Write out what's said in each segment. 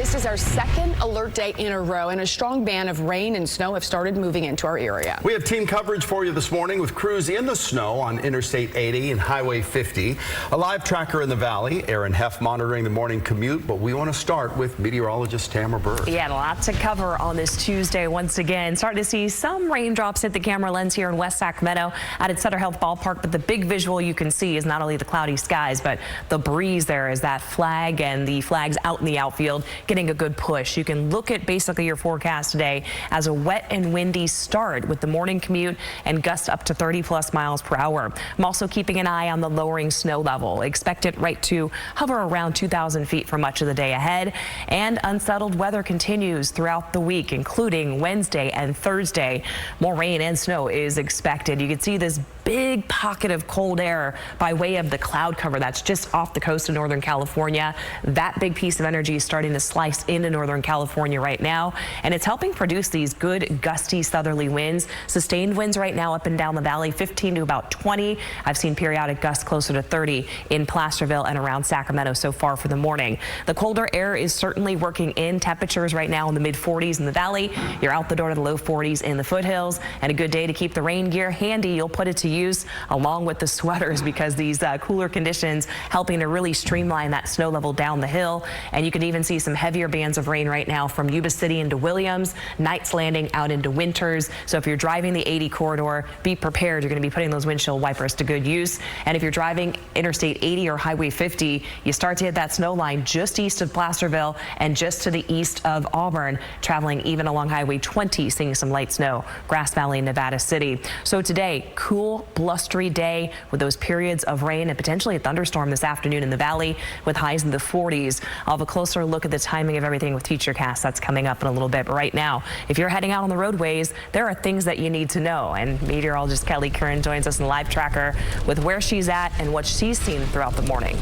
This is our second alert day in a row, and a strong band of rain and snow have started moving into our area. We have team coverage for you this morning with crews in the snow on Interstate 80 and Highway 50. A live tracker in the valley, Aaron Heff monitoring the morning commute, but we want to start with meteorologist Tamara Bird. Yeah, a lot to cover on this Tuesday once again. Starting to see some raindrops hit the camera lens here in West Sacramento at its Sutter Health Ballpark, but the big visual you can see is not only the cloudy skies, but the breeze there as that flag and the flags out in the outfield getting a good push. You can look at basically your forecast today as a wet and windy start with the morning commute and gusts up to 30+ miles per hour. I'm also keeping an eye on the lowering snow level. Expect it right to hover around 2,000 feet for much of the day ahead. And unsettled weather continues throughout the week, including Wednesday and Thursday. More rain and snow is expected. You can see this big pocket of cold air by way of the cloud cover that's just off the coast of Northern California. That big piece of energy is starting to slice into Northern California right now, and it's helping produce these good gusty southerly winds. Sustained winds right now up and down the valley, 15 to about 20. I've seen periodic gusts closer to 30 in Placerville and around Sacramento so far for the morning. The colder air is certainly working in. Temperatures right now in the mid-40s in the valley. You're out the door to the low 40s in the foothills, and a good day to keep the rain gear handy. You'll put it to use along with the sweaters because these cooler conditions helping to really streamline that snow level down the hill. And you can even see some heavier bands of rain right now from Yuba City into Williams, Knights Landing out into Winters. So if you're driving the 80 corridor, be prepared. You're going to be putting those windshield wipers to good use. And if you're driving Interstate 80 or Highway 50, you start to hit that snow line just east of Placerville and just to the east of Auburn, traveling even along Highway 20, seeing some light snow, Grass Valley, Nevada City. So today, cool, blustery day with those periods of rain and potentially a thunderstorm this afternoon in the valley with highs in the 40s. I'll have a closer look at the timing of everything with TeacherCast. That's coming up in a little bit. But right now, if you're heading out on the roadways, there are things that you need to know. And meteorologist Kelly Curran joins us in the live tracker with where she's at and what she's seen throughout the morning.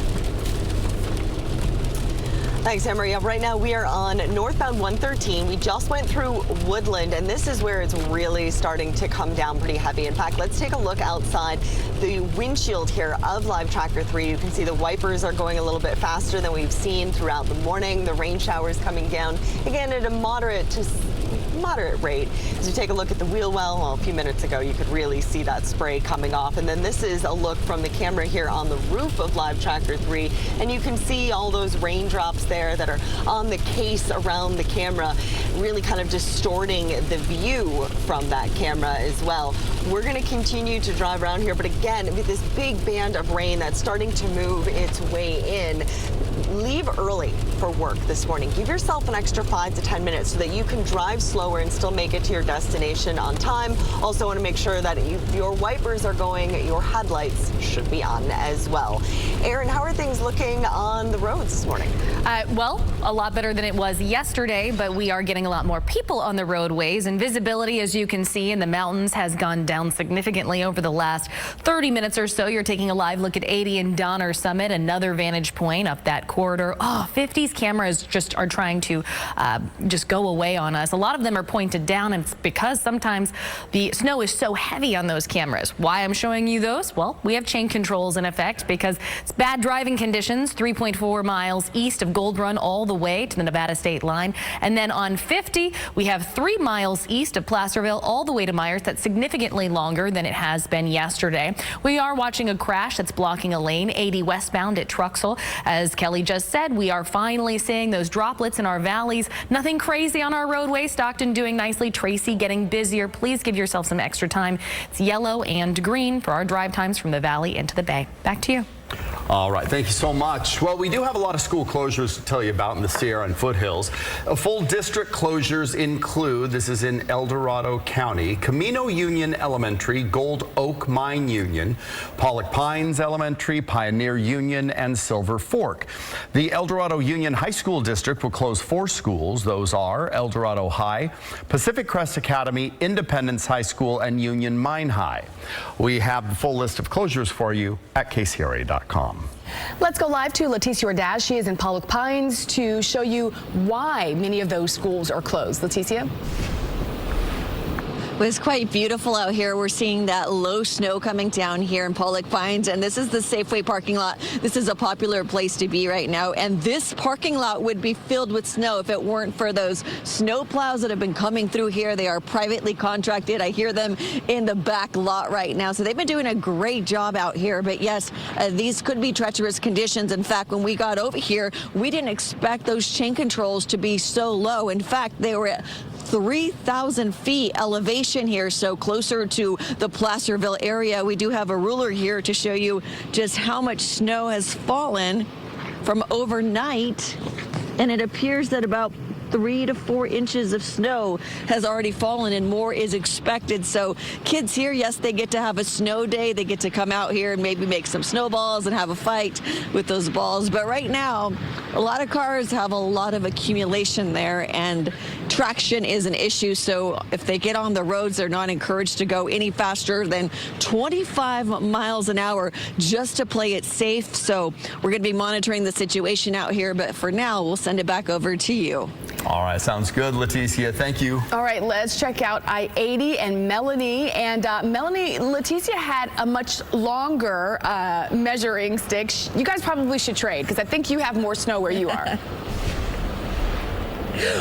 Thanks, Emery. Right now we are on northbound 113. We just went through Woodland, and this is where it's really starting to come down pretty heavy. In fact, let's take a look outside the windshield here of Live Tracker 3. You can see the wipers are going a little bit faster than we've seen throughout the morning. The rain showers coming down, again, at a moderate rate. As you take a look at the wheel well, a few minutes ago, you could really see that spray coming off. And then this is a look from the camera here on the roof of Live Tracker 3. And you can see all those raindrops there that are on the case around the camera, really kind of distorting the view from that camera as well. We're going to continue to drive around here, but again, with this big band of rain that's starting to move its way in, leave early for work this morning. Give yourself an extra 5 to 10 minutes so that you can drive slower and still make it to your destination on time. Also want to make sure that your wipers are going, your headlights should be on as well. Aaron, how are things looking on the roads this morning? Well, a lot better than it was yesterday, but we are getting a lot more people on the roadways, and visibility, as you can see, in the mountains has gone down significantly over the last 30 minutes or so. You're taking a live look at 80 and Donner Summit, another vantage point up that corridor. 50's cameras just are trying to just go away on us. A lot of them are pointed down, and it's because sometimes the snow is so heavy on those cameras. Why I'm showing you those? Well, we have chain controls in effect because it's bad driving conditions, 3.4 miles east of Gold Run all the way to the Nevada state line. And then on 50, we have 3 miles east of Placerville all the way to Myers. That's significantly longer than it has been yesterday. We are watching a crash that's blocking a lane, 80 westbound at Truxell. As Kelly just said, we are finally seeing those droplets in our valleys. Nothing crazy on our roadway. Stockton doing nicely. Tracy getting busier. Please give yourself some extra time. It's yellow and green for our drive times from the valley into the bay. Back to you. All right, thank you so much. Well, we do have a lot of school closures to tell you about in the Sierra and foothills. Full district closures include, this is in El Dorado County, Camino Union Elementary, Gold Oak Mine Union, Pollock Pines Elementary, Pioneer Union, and Silver Fork. The El Dorado Union High School District will close 4 schools. Those are El Dorado High, Pacific Crest Academy, Independence High School, and Union Mine High. We have the full list of closures for you at KCRA.com. Let's go live to Leticia Ordaz. She is in Pollock Pines to show you why many of those schools are closed. Leticia? It was quite beautiful out here. We're seeing that low snow coming down here in Pollock Pines, and this is the Safeway parking lot. This is a popular place to be right now, and this parking lot would be filled with snow if it weren't for those snow plows that have been coming through here. They are privately contracted. I hear them in the back lot right now, so they've been doing a great job out here. But yes, these could be treacherous conditions. In fact, when we got over here, we didn't expect those chain controls to be so low. In fact, they were at 3,000 feet elevation here, so closer to the Placerville area. We do have a ruler here to show you just how much snow has fallen from overnight, and it appears that about 3 to 4 inches of snow has already fallen, and more is expected. So kids here, yes, they get to have a snow day. They get to come out here and maybe make some snowballs and have a fight with those balls. But right now, a lot of cars have a lot of accumulation there, and traction is an issue. So if they get on the roads, they're not encouraged to go any faster than 25 miles an hour just to play it safe. So we're going to be monitoring the situation out here. But for now, we'll send it back over to you. All right, sounds good, Leticia. Thank you. All right, let's check out I-80 and Melanie. And Melanie, Leticia had a much longer measuring stick. You guys probably should trade, because I think you have more snow where you are.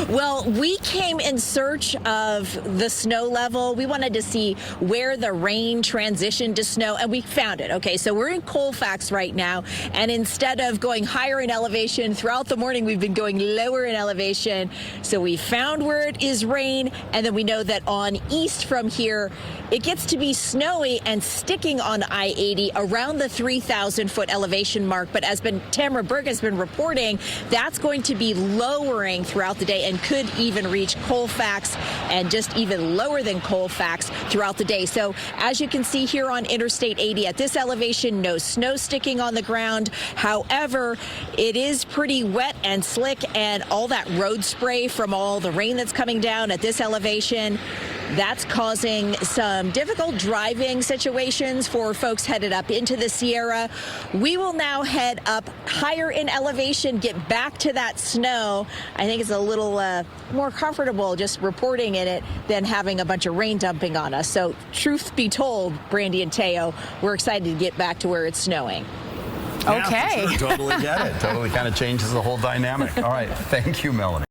Well, we came in search of the snow level. We wanted to see where the rain transitioned to snow, and we found it. Okay, so we're in Colfax right now, and instead of going higher in elevation throughout the morning, we've been going lower in elevation. So we found where it is rain, and then we know that on east from here, it gets to be snowy and sticking on I-80 around the 3,000 foot elevation mark. But as Tamara Berg has been reporting, that's going to be lowering throughout the day and could even reach Colfax and just even lower than Colfax throughout the day. So as you can see here on Interstate 80 at this elevation, no snow sticking on the ground. However, it is pretty wet and slick, and all that road spray from all the rain that's coming down at this elevation, that's causing some difficult driving situations for folks headed up into the Sierra. We will now head up higher in elevation, get back to that snow. I think it's a little more comfortable just reporting in it than having a bunch of rain dumping on us. So truth be told, Brandy and Teo, we're excited to get back to where it's snowing. Yeah, Okay. for sure. Totally get it. Totally kind of changes the whole dynamic. All right. Thank you, Melanie.